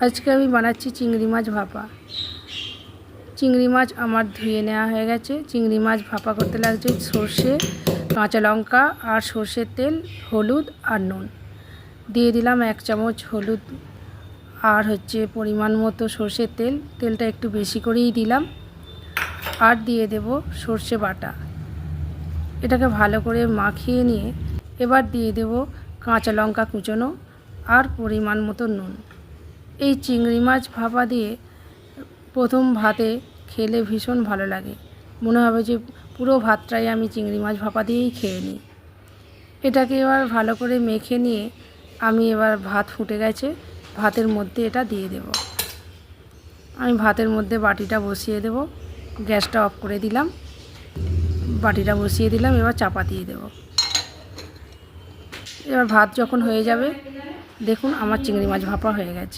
আজকে আমি বানাচ্ছি চিংড়ি মাছ ভাপা। চিংড়ি মাছ আমার ধুয়ে নেওয়া হয়ে গেছে। চিংড়ি মাছ ভাপা করতে লাগছে সর্ষে, কাঁচা লঙ্কা আর সর্ষের তেল, হলুদ আর নুন। দিয়ে দিলাম 1 চামচ হলুদ আর পরিমাণ মতো সর্ষের তেল। তেলটা একটু বেশি করেই দিলাম। আর দিয়ে দেব সর্ষে বাটা। এটাকে ভালো করে মাখিয়ে নিয়ে এবার দিয়ে দেব কাঁচা লঙ্কা কুচোনো আর পরিমাণ মতো নুন। এই চিংড়ি মাছ ভাপা দিয়ে প্রথম ভাতে খেলে ভীষণ ভালো লাগে, মনে হবে যে পুরো ভাতটাই আমি চিংড়ি মাছ ভাপা দিয়েই খেয়ে নিই। এটাকে এবার ভালো করে মেখে নিয়ে আমি এবার ভাত ফুটে গেছে, ভাতের মধ্যে এটা দিয়ে দেব। আমি ভাতের মধ্যে বাটিটা বসিয়ে দেব। গ্যাসটা অফ করে দিলাম, বাটিটা বসিয়ে দিলাম। এবার চাপা দিয়ে দেব। এবার ভাত যখন হয়ে যাবে, দেখুন আমার চিংড়ি মাছ ভাপা হয়ে গেছে।